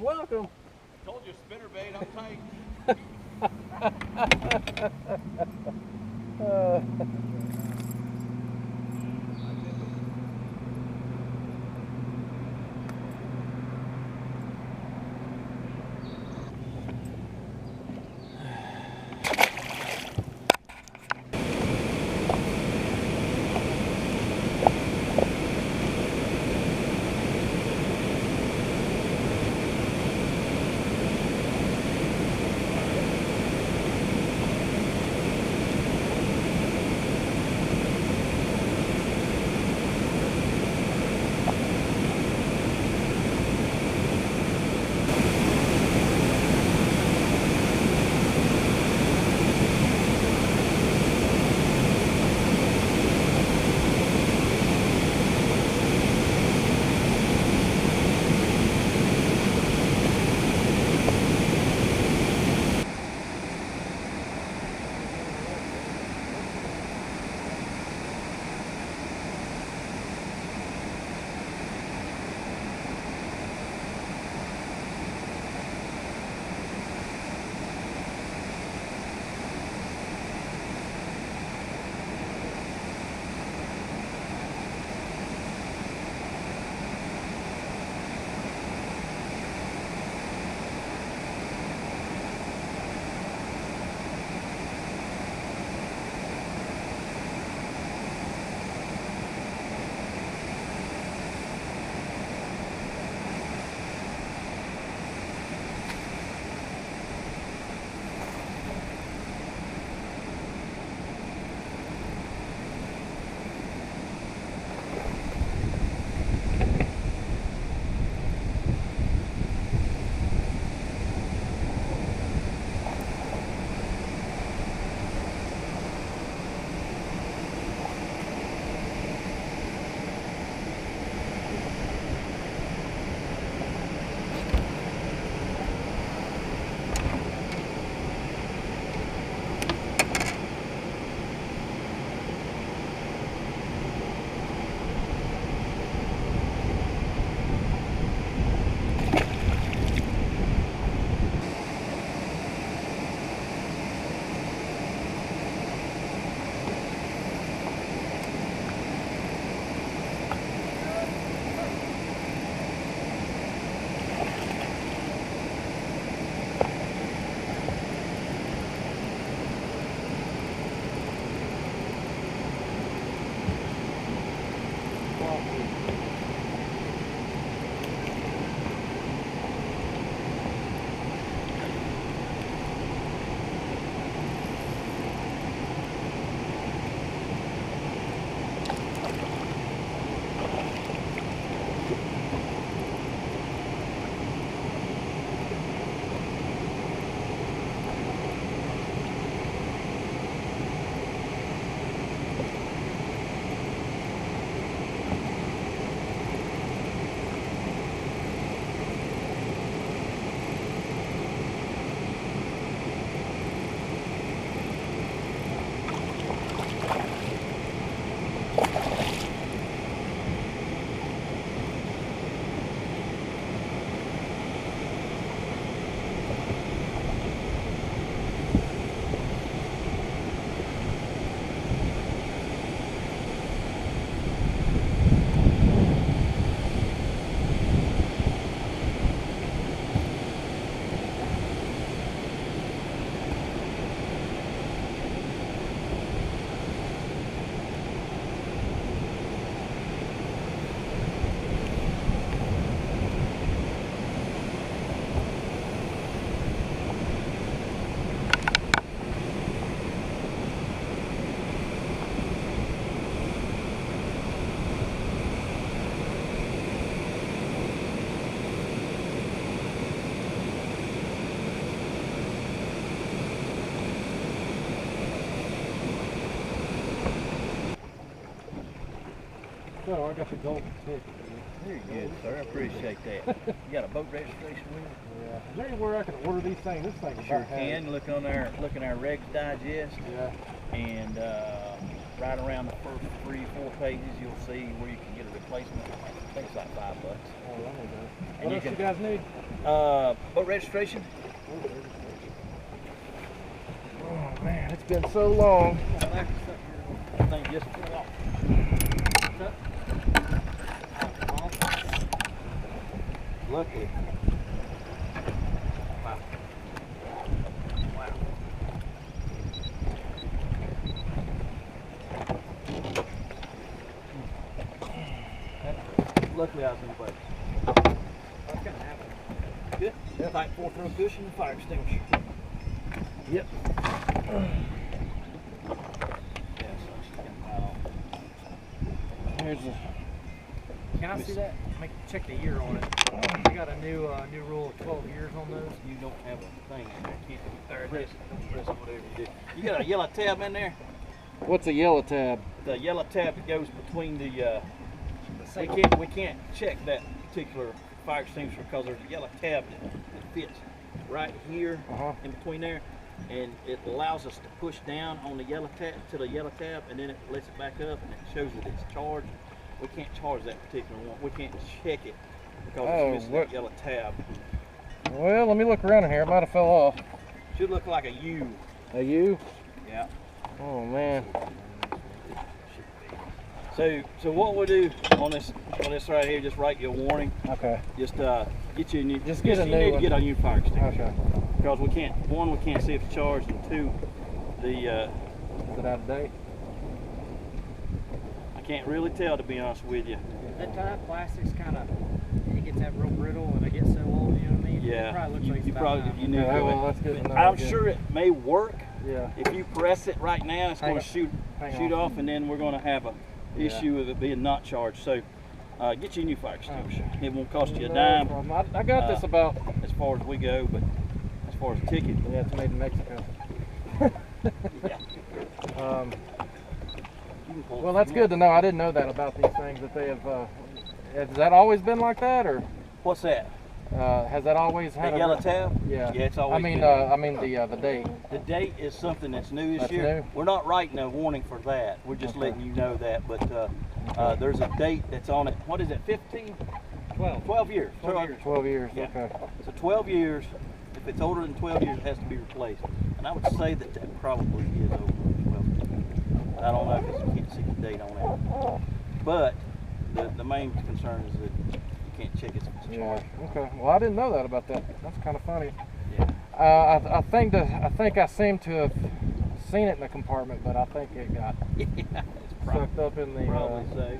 welcome. Told you spinnerbait, I'm tight. No, I got the golden ticket. Very good, sir. I appreciate that. You got a boat registration with you? Yeah. Is there anywhere I can order these things? This thing Sure can. Look on our Regs Digest. Yeah. And right around the first 3 or 4 pages, you'll see where you can get a replacement. think it's like $5. Oh, I know that. And What you else can- you guys need? Boat registration. Oh man, it's been so long. Thing just fell off. Luckily. Wow. Wow. Luckily I was in the boat. What's gonna happen? Good. Yep. Type 4 throw cushion and fire extinguisher. Yep. Yeah, so she's getting piled on. Here's the. Can I see that? Check the year on it. We got a new rule of 12 years on those. You don't have a thing in there. Can't press it. Press it, whatever you do. You got a yellow tab in there? What's a yellow tab? The yellow tab that goes between the we can't check that particular fire extinguisher because there's a yellow tab that fits right here in between there, and it allows us to push down on the yellow tab to the yellow tab, and then it lets it back up and it shows that it's charged. We can't charge that particular one. We can't check it because it's missing that yellow tab. Well, let me look around in here. It might have fell off. Should look like a U. A U? Yeah. Oh man. So what we do on this right here, just write you a warning. Okay. Just get you a new. Just get a you new need one. to get a new fire extinguisher. Okay. Because we can't see if it's charged, and two, Is it out of date? I can't really tell, to be honest with you. That type plastic's kind of, it gets that real brittle and it gets so old, you know what I mean? Yeah. It probably looks like it's you about probably time. you knew Yeah, it. well, that's good to know. I'm Good. sure it may work. Yeah. If you press it right now, it's Hang going to on. shoot Hang on. off, and then we're going to have a Yeah. issue of it being not charged. So get you a new fire extinguisher. It won't cost you a No dime problem. I got this about. as far as we go, but as far as ticket, Yeah, it's made in Mexico. yeah. You can pull it Well, if that's you good to know. I didn't know that about these things that they have. Has that always been like that, or What's that? has that always had That a yellow tab? Yeah. Yeah, it's always I mean, been. the date. The date is something that's new this That's year. new? We're not writing a warning for that. We're just Okay. letting you know that. But there's a date that's on it. What is it? 15? 12. 12 years. 12 years. 12 years. Yeah. Okay. So 12 years. If it's older than 12 years, it has to be replaced. And I would say that that probably is over 12 years. I don't know because you can't see the date on it. But the main concern is that you can't check it if it's Yeah. charged. Okay. Well, I didn't know that about that. That's kind of funny. Yeah. I think I seem to have seen it in the compartment, but I think it got Yeah, it's sucked up in the probably so.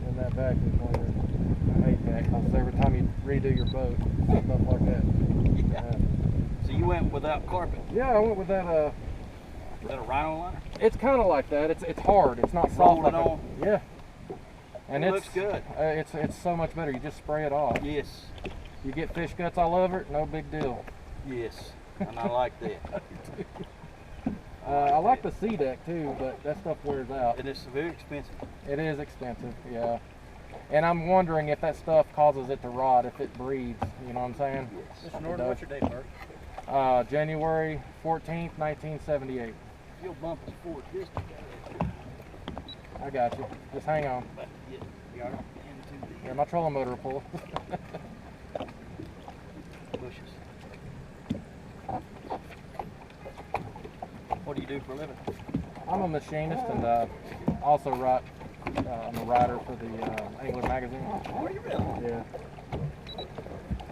in that vacuum cleaner. I hate that because every time you redo your boat, stuff like that. Yeah. So you went without carpet. Yeah, I went with that. Is that a rhino liner? It's kind of like that. It's hard. It's not soft. Roll Like it on. yeah. And It it's looks good. It's so much better. You just spray it off. Yes. You get fish guts all over it. No big deal. Yes. And I like that. I like the sea deck too, but that stuff wears out. And it's very expensive. It is expensive, yeah. And I'm wondering if that stuff causes it to rot if it breathes. You know what I'm saying? Yes. Mr. Norton, what's your date, Bert? January 14th, 1978. Your bump is forward just I got you. Just hang on. about to get into Yeah, my trolling motor will pull. the bushes. What do you do for a living? I'm a machinist and also write. I'm a writer for the Angler magazine. Are you really? Yeah.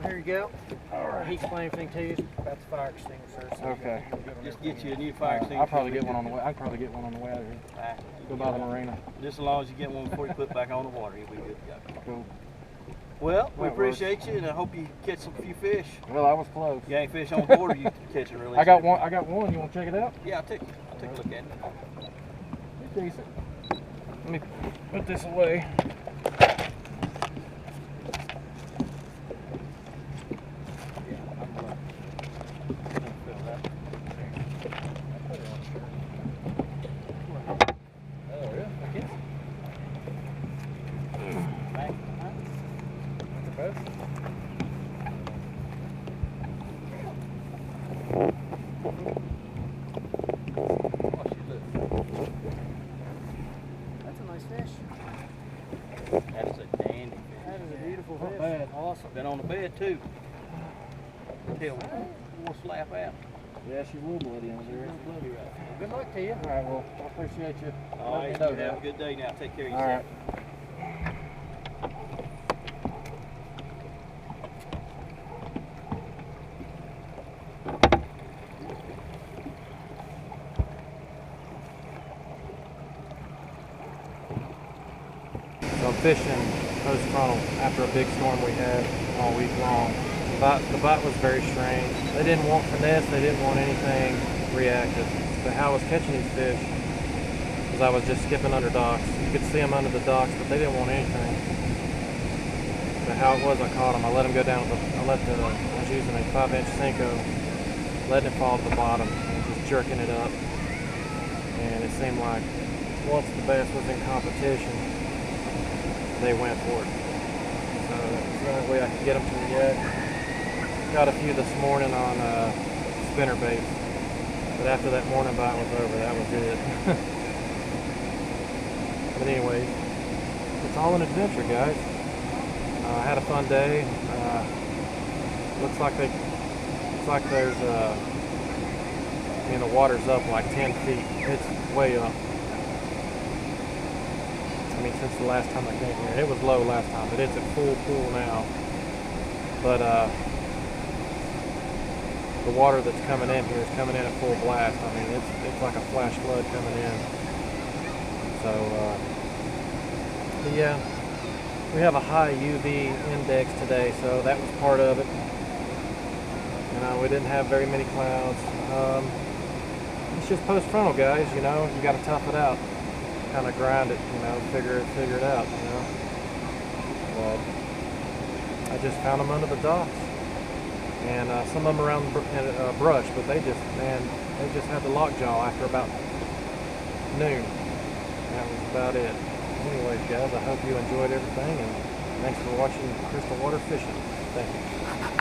Here you go. All right. He explained everything to you about the fire extinguisher. So Okay. Just get you a new fire extinguisher. I'll probably get one on the way. I can probably get one on the way out of here. Go by the marina. Just as long as you get one before you put back on the water, you'll be good to go. Cool. Well, we That works. appreciate you, and I hope you catch some few fish. Well, I was close. You ain't fish on board, or you catch and release. I got it? one. I got one. You want to check it out? Yeah, I'll take a look at it. It's decent. Let me put this away. that's a nice fish. That is a dandy. That is a beautiful Not fish. bad. Awesome. Been on the bed too. Till we'll slap out. Yeah, she will bloody on there. It's bloody right. Well, good luck to you. All right, well, I appreciate you. All letting right, me know you have a that. good day now. Take care of All yourself. right. So I'm fishing post frontal after a big storm we had all week long. The bite was very strange. They didn't want finesse, they didn't want anything reactive. But how I was catching these fish was I was just skipping under docks. You could see them under the docks, but they didn't want anything. But how it was, I caught them. I let them go down. I was using a 5-inch Senko, letting it fall to the bottom, and just jerking it up. And it seemed like once the bass was in competition, they went for it. So that's the only way I could get them to react. Got a few this morning on spinner baits, but after that morning bite was over, that was it. But anyways, it's all an adventure, guys. I had a fun day. Looks like there's I mean, the water's up like 10 feet. It's way up. I mean, since the last time I came here. It was low last time, but it's at full pool now. But the water that's coming in here is coming in at full blast. I mean, it's like a flash flood coming in. So, but yeah, we have a high UV index today, so that was part of it. You know, we didn't have very many clouds. It's just post frontal, guys. You know, you got to tough it out, kind of grind it. You know, figure it out. You know, but I just found them under the docks. And some of them around the brush, but they just had the lockjaw after about noon. That was about it. Anyways, guys, I hope you enjoyed everything, and thanks for watching Crystal Water Fishing. Thank you.